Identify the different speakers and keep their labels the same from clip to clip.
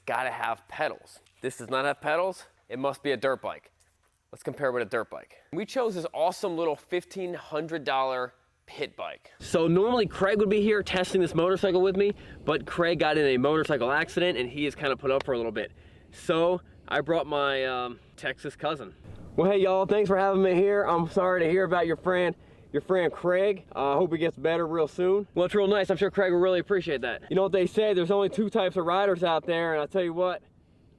Speaker 1: gotta have pedals. This does not have pedals. It must be a dirt bike. Let's compare it with a dirt bike. We chose this awesome little $1,500 pit bike. So normally Craig would be here testing this motorcycle with me, but Craig got in a motorcycle accident and he is kind of put up for a little bit. So I brought my Texas cousin. Well, hey y'all, thanks for having me here. I'm sorry to hear about your friend Craig. I hope he gets better real soon. Well, it's real nice. I'm sure Craig will really appreciate that. You know what they say, there's only two types of riders out there, and I'll tell you what,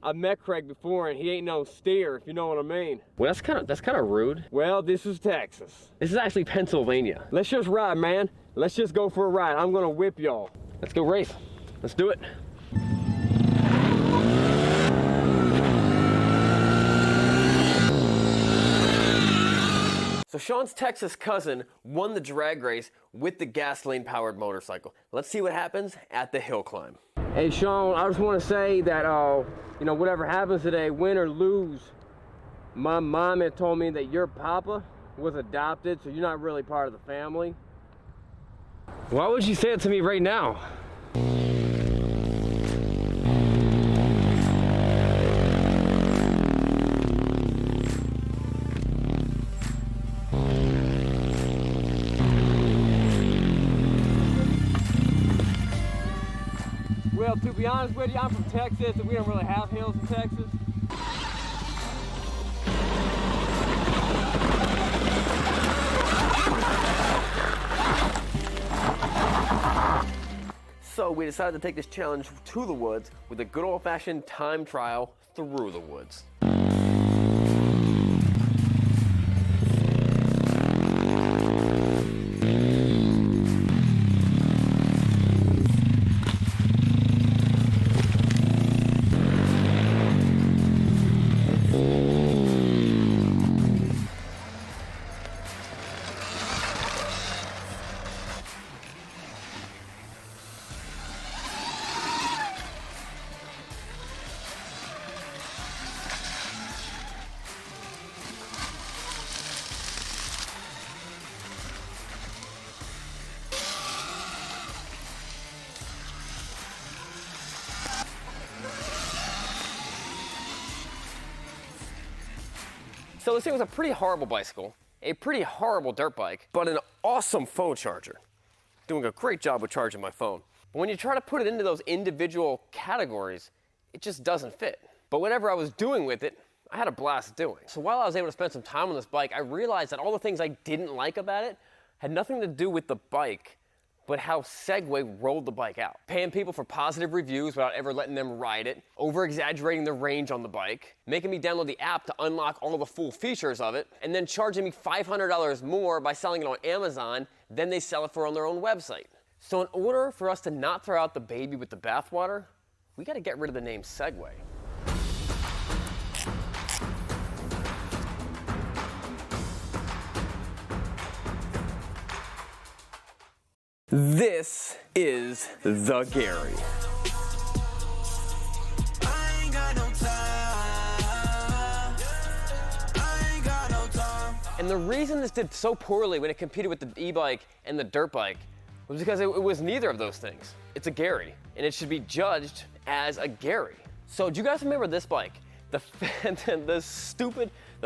Speaker 1: I've met Craig before and he ain't no steer, if you know what I mean. Well, that's kind of rude. Well, this is Texas. This is actually Pennsylvania. Let's just ride, man. Let's just go for a ride. I'm gonna whip y'all. Let's go race. Let's do it. So Sean's Texas cousin won the drag race with the gasoline powered motorcycle. Let's see what happens at the hill climb. Hey Sean, I just want to say that, you know, whatever happens today, win or lose, my mom had told me that your papa was adopted, so you're not really part of the family. Why would you say it to me right now? Well, to be honest with you, I'm from Texas and we don't really have hills in Texas. So we decided to take this challenge to the woods with a good old-fashioned time trial through the woods. So this thing was a pretty horrible bicycle, a pretty horrible dirt bike, but an awesome phone charger. Doing a great job with charging my phone. But when you try to put it into those individual categories, it just doesn't fit. But whatever I was doing with it, I had a blast doing. So while I was able to spend some time on this bike, I realized that all the things I didn't like about it had nothing to do with the bike, but how Segway rolled the bike out. Paying people for positive reviews without ever letting them ride it, over-exaggerating the range on the bike, making me download the app to unlock all the full features of it, and then charging me $500 more by selling it on Amazon than they sell it for on their own website. So in order for us to not throw out the baby with the bathwater, we gotta get rid of the name Segway. This is the Gary. I ain't got no time. And the reason this did so poorly when it competed with the e-bike and the dirt bike was because it was neither of those things. It's a Gary, and it should be judged as a Gary. So do you guys remember this bike? The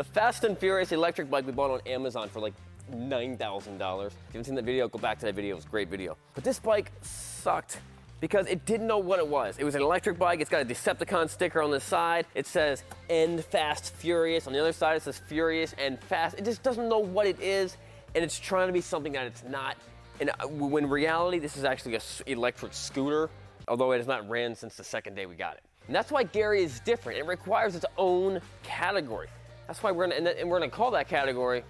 Speaker 1: Fast and Furious electric bike we bought on Amazon for like $9,000. If you haven't seen that video, go back to that video. It was a great video. But this bike sucked because it didn't know what it was. It was an electric bike. It's got a Decepticon sticker on the side. It says End Fast Furious. On the other side, it says Furious and Fast. It just doesn't know what it is, and it's trying to be something that it's not. And when in reality, this is actually an electric scooter, although it has not ran since the second day we got it. And that's why Gary is different. It requires its own category. That's why we're gonna call that category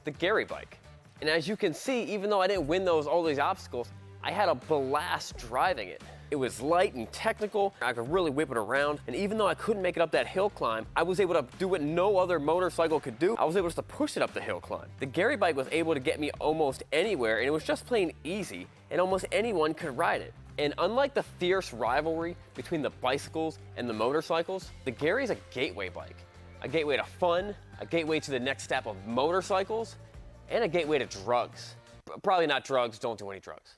Speaker 1: the Gary bike. And as you can see, even though I didn't win all these obstacles, I had a blast driving it. It was light and technical. I could really whip it around. And even though I couldn't make it up that hill climb, I was able to do what no other motorcycle could do. I was able just to push it up the hill climb. The Gary bike was able to get me almost anywhere, and it was just plain easy, and almost anyone could ride it. And unlike the fierce rivalry between the bicycles and the motorcycles, the Gary is a gateway bike. A gateway to fun, a gateway to the next step of motorcycles, and a gateway to drugs. Probably not drugs, don't do any drugs.